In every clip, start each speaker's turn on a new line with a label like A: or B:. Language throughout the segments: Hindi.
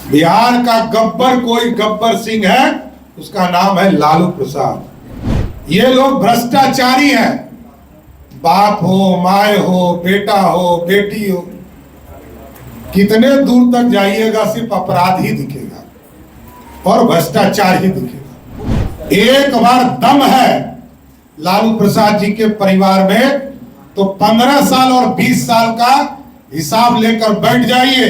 A: बिहार का गब्बर कोई गब्बर सिंह है, उसका नाम है लालू प्रसाद। ये लोग भ्रष्टाचारी हैं। बाप हो, माए हो, बेटा हो, बेटी हो, कितने दूर तक जाइएगा सिर्फ अपराध ही दिखेगा और भ्रष्टाचार ही दिखेगा। एक बार दम है लालू प्रसाद जी के परिवार में तो 15 साल और 20 साल का हिसाब लेकर बैठ जाइए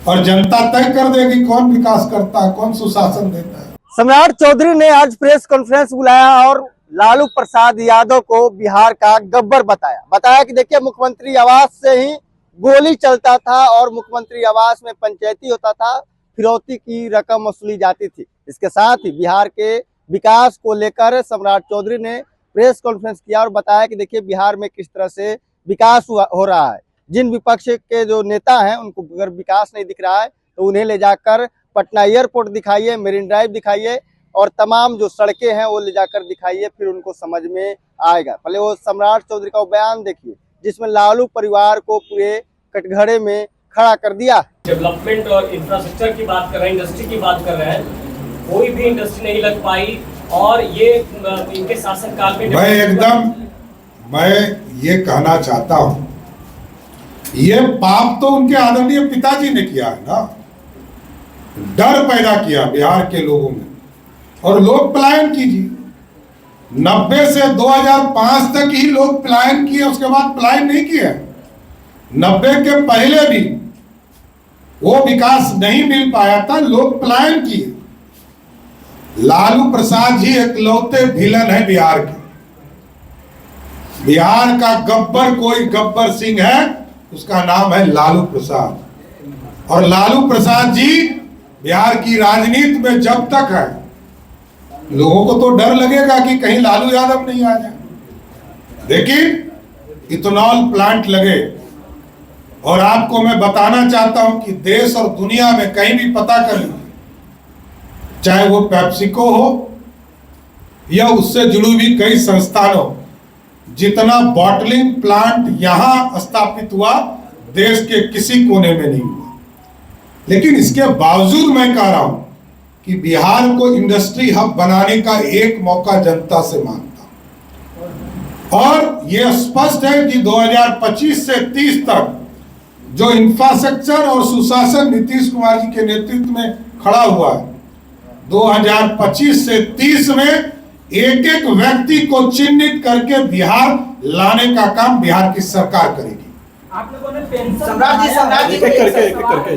A: और जनता तय कर देगी कौन विकास करता है, कौन सुशासन देता है।
B: सम्राट चौधरी ने आज प्रेस कॉन्फ्रेंस बुलाया और लालू प्रसाद यादव को बिहार का गब्बर बताया कि देखिए, मुख्यमंत्री आवास से ही गोली चलता था और मुख्यमंत्री आवास में पंचायती होता था, फिरौती की रकम वसूली जाती थी। इसके साथ ही बिहार के विकास को लेकर सम्राट चौधरी ने प्रेस कॉन्फ्रेंस किया और बताया कि देखिए, बिहार में किस तरह से विकास हो रहा है। जिन विपक्ष के जो नेता हैं उनको अगर विकास नहीं दिख रहा है तो उन्हें ले जाकर पटना एयरपोर्ट दिखाइए, मेरिन ड्राइव दिखाइए और तमाम जो सड़कें हैं वो ले जाकर दिखाइए, फिर उनको समझ में आएगा। पहले वो सम्राट चौधरी का बयान देखिए जिसमें लालू परिवार को पूरे कटघरे में खड़ा कर दिया।
C: डेवलपमेंट और इंफ्रास्ट्रक्चर की बात कर रहे हैं, इंडस्ट्री की बात कर रहे हैं, कोई भी इंडस्ट्री नहीं लग पाई और ये इनके शासनकाल में
A: मैं ये कहना चाहता हूँ, ये पाप तो उनके आदरणीय पिताजी ने किया है ना। डर पैदा किया बिहार के लोगों में और लोग पलायन कीजिए। 90 से 2005 तक ही लोग पलायन किए, उसके बाद पलायन नहीं किए। 90 के पहले भी वो विकास नहीं मिल पाया था, लोग पलायन किए। लालू प्रसाद जी इकलौते विलन है बिहार के। बिहार का गब्बर कोई गब्बर सिंह है, उसका नाम है लालू प्रसाद। और लालू प्रसाद जी बिहार की राजनीति में जब तक है, लोगों को तो डर लगेगा कि कहीं लालू यादव नहीं आ जाए। लेकिन इथेनॉल प्लांट लगे और आपको मैं बताना चाहता हूं कि देश और दुनिया में कहीं भी पता कर लीजिए, चाहे वो पेप्सिको हो या उससे जुड़ी हुई कई संस्थान हो, जितना बॉटलिंग प्लांट यहां स्थापित हुआ देश के किसी कोने में नहीं हुआ। लेकिन इसके बावजूद मैं कह रहा हूं कि बिहार को इंडस्ट्री हब बनाने का एक मौका जनता से मांगता। और यह स्पष्ट है कि 2025 से 30 तक जो इंफ्रास्ट्रक्चर और सुशासन नीतीश कुमार जी के नेतृत्व में खड़ा हुआ है, 2025 से 30 में एक एक व्यक्ति को चिन्हित करके बिहार लाने का काम बिहार की सरकार करेगी।
D: आप लोगों ने पेंशन
B: सम्राट जी करके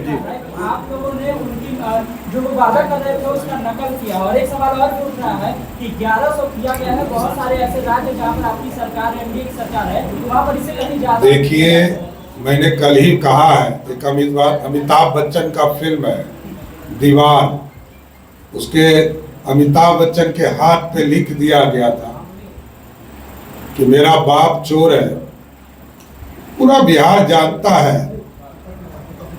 D: जी आप लोगों ने उनकी जो वो वादा कर रहे थे उसका नकल किया। और एक सवाल और भी उठ रहा है कि 1100 किया गया है। बहुत सारे ऐसे राज्य जहाँ पर आपकी सरकार एनडीए की सरकार है, वहाँ पर इसे कहीं ज्यादा।
A: देखिए, मैंने कल ही कहा है, एक अमिताभ बच्चन का फिल्म है दीवार, उसके अमिताभ बच्चन के हाथ पे लिख दिया गया था कि मेरा बाप चोर है। पूरा बिहार जानता है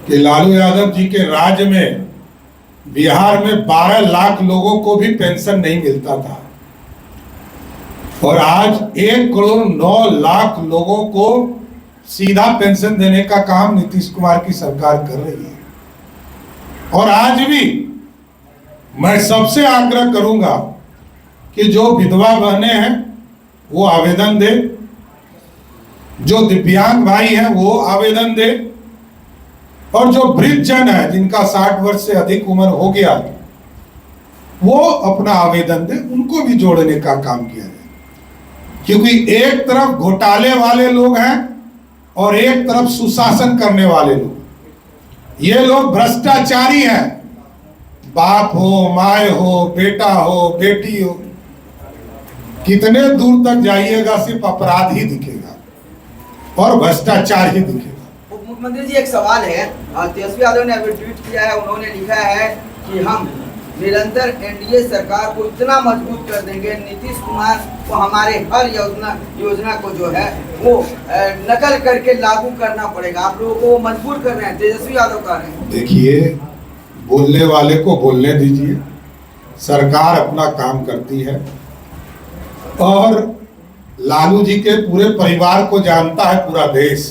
A: कि लालू यादव जी के राज्य में बिहार में 12 लाख लोगों को भी पेंशन नहीं मिलता था और आज 1,09,00,000 लोगों को सीधा पेंशन देने का काम नीतीश कुमार की सरकार कर रही है। और आज भी मैं सबसे आग्रह करूंगा कि जो विधवा बहनें हैं वो आवेदन दे, जो दिव्यांग भाई हैं वो आवेदन दे, और जो वृद्ध जन है जिनका 60 वर्ष से अधिक उम्र हो गया वो अपना आवेदन दे, उनको भी जोड़ने का काम किया जाए। क्योंकि एक तरफ घोटाले वाले लोग हैं और एक तरफ सुशासन करने वाले लोग। ये लोग भ्रष्टाचारी हैं। बाप हो, माए हो, बेटा हो, बेटी हो, कितने दूर तक जाइएगा सिर्फ अपराध ही दिखेगा और भ्रष्टाचार ही दिखेगा।
E: मुख्यमंत्री जी, एक सवाल है, तेजस्वी यादव ने अभी ट्वीट किया है, उन्होंने लिखा है कि हम निरंतर एनडीए सरकार को इतना मजबूत कर देंगे, नीतीश कुमार को हमारे हर योजना को जो है वो नकल करके लागू करना पड़ेगा। आप लोगों को मजबूर कर रहे हैं, तेजस्वी यादव कह रहे हैं।
A: देखिए, बोलने वाले को बोलने दीजिए, सरकार अपना काम करती है और लालू जी के पूरे परिवार को जानता है पूरा देश।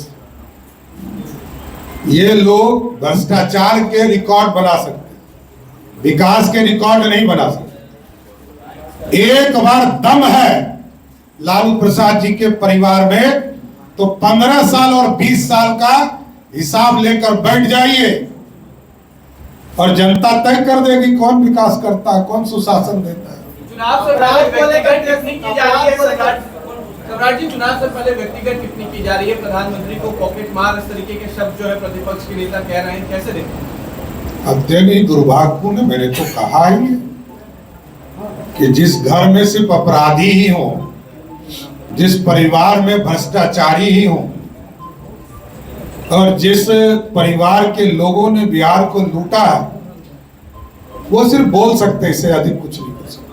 A: ये लोग भ्रष्टाचार के रिकॉर्ड बना सकते हैं, विकास के रिकॉर्ड नहीं बना सकते। एक बार दम है लालू प्रसाद जी के परिवार में तो 15 साल और 20 साल का हिसाब लेकर बैठ जाइए और जनता तय कर देगी कौन विकास करता है, कौन सुशासन देता है।
F: चुनाव से पहले व्यक्तिगत टिप्पणी की जा रही है सम्राट जी, चुनाव से पहले व्यक्तिगत टिप्पणी की जा रही है, प्रधानमंत्री को पॉकेट मार, इस तरीके के शब्द जो है प्रतिपक्ष के नेता कह रहे हैं, कैसे देखते हैं?
A: अत्यंत दुर्भाग्यपूर्ण, मैंने तो कहा ही है कि जिस घर में सिर्फ अपराधी ही हो, जिस परिवार में भ्रष्टाचारी ही हो और जिस परिवार के लोगों ने बिहार को लूटा है, वो सिर्फ बोल सकते हैं, इससे अधिक कुछ नहीं कर सकते।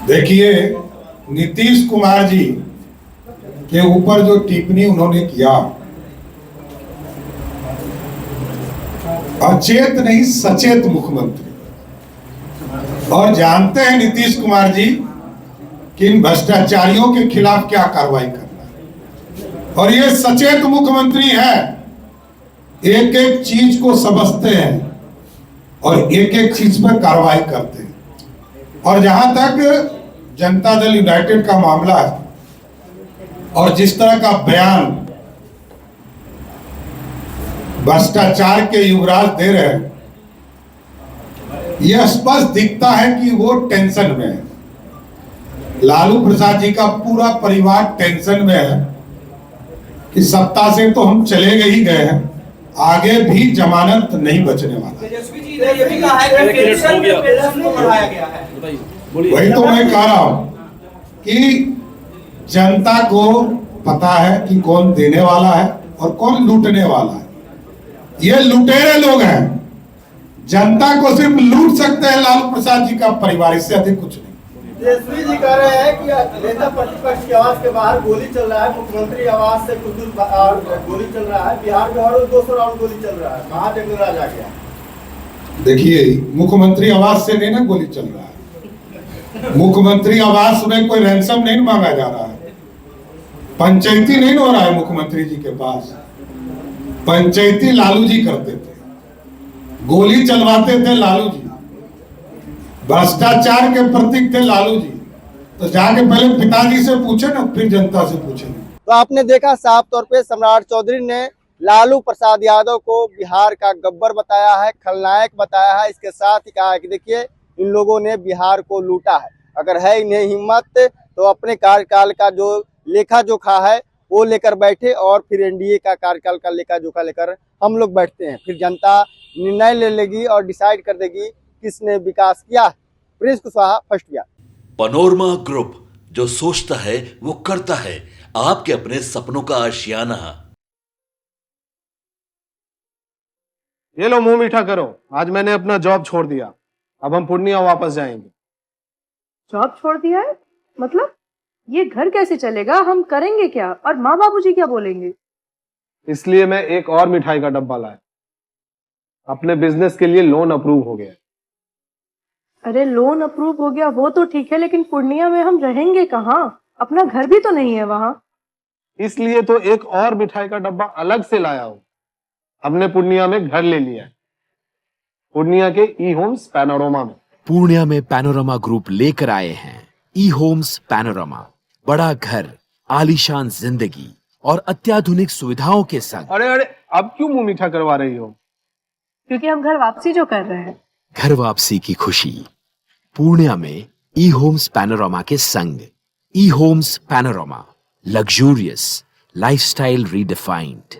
A: देखिए, नीतीश कुमार जी के ऊपर जो टिप्पणी उन्होंने किया, अचेत नहीं सचेत मुख्यमंत्री, और जानते हैं नीतीश कुमार जी कि इन भ्रष्टाचारियों के खिलाफ क्या कार्रवाई करना है, और ये सचेत मुख्यमंत्री है, एक एक चीज को समझते हैं और एक एक चीज पर कार्रवाई करते हैं। और जहां तक जनता दल यूनाइटेड का मामला है और जिस तरह का बयान भ्रष्टाचार के युवराज दे रहे हैं, यह स्पष्ट दिखता है कि वो टेंशन में है। लालू प्रसाद जी का पूरा परिवार टेंशन में है कि सत्ता से तो हम चले ही गए हैं, आगे भी जमानत नहीं बचने वाला।
F: तेजस्वी जी ने ये भी कहा है कि पेंशन को बढ़ाया गया है।
A: वही तो मैं कह रहा हूं कि जनता को पता है कि कौन देने वाला है और कौन लूटने वाला है। ये लुटेरे लोग हैं, जनता को सिर्फ लूट सकते हैं लालू प्रसाद जी का परिवार, इससे अधिक कुछ नहीं।
B: तेजस्वी जी कह रहे हैं कि नेता प्रतिपक्ष के आवास के बाहर गोली चल रहा है, मुख्यमंत्री आवास से कुछ दूर गोली चल रहा है, बिहार में और 200 राउंड गोली चल रहा है, कहाँ जंगल राज आ गया।
A: देखिए, मुख्यमंत्री आवास से नहीं ना गोली चल रहा है, मुख्यमंत्री आवास में कोई रैंसम नहीं मांगा जा रहा है, पंचायती नहीं हो रहा है मुख्यमंत्री जी के पास। पंचायती लालू जी करते थे, गोली चलवाते थे लालू जी, भ्रष्टाचार के प्रतीक थे लालू जी। तो जाके पहले पिताजी से पूछे ना, फिर जनता से पूछे।
B: तो आपने देखा साफ तौर पे सम्राट चौधरी ने लालू प्रसाद यादव को बिहार का गब्बर बताया है, खलनायक बताया है। इसके साथ ही कहा है कि देखिए, इन लोगों ने बिहार को लूटा है, अगर है इन्हें हिम्मत तो अपने कार्यकाल का जो लेखा जोखा है वो लेकर बैठे और फिर एनडीए का कार्यकाल का लेखा जोखा लेकर हम लोग बैठते हैं, फिर जनता निर्णय ले लेगी और डिसाइड कर देगी किसने विकास किया। Prince Kushwaha, first Bihar.
G: Panorama group, जो सोचता है वो करता है, आपके अपने सपनों का आशियाना।
H: ये लो, मुंह मीठा करो, आज मैंने अपना जॉब छोड़ दिया, अब हम पूर्णिया वापस जाएंगे।
I: जॉब छोड़ दिया है? मतलब ये घर कैसे चलेगा, हम करेंगे क्या, और माँ बाबूजी क्या बोलेंगे?
H: इसलिए मैं एक और मिठाई का डब्बा लाया, अपने बिजनेस के लिए लोन अप्रूव हो गया।
I: अरे लोन अप्रूव हो गया वो तो ठीक है, लेकिन पूर्णिया में हम रहेंगे कहाँ? अपना घर भी तो नहीं है वहाँ।
H: इसलिए तो एक और मिठाई का डब्बा अलग से लाया हूँ, हमने पूर्णिया में घर ले लिया है, पूर्णिया के ई होम्स पैनोरमा में।
J: पूर्णिया में पैनोरमा ग्रुप लेकर आए हैं ई होम्स पैनोरमा, बड़ा घर, आलीशान जिंदगी और अत्याधुनिक सुविधाओं के संग।
H: अरे अरे, अब क्यों मुंह मीठा करवा रही हो?
I: क्योंकि हम घर वापसी जो कर रहे हैं।
J: घर वापसी की खुशी पूर्णिया में ई होम्स पैनोरमा के संग। ई homes panorama, luxurious lifestyle redefined.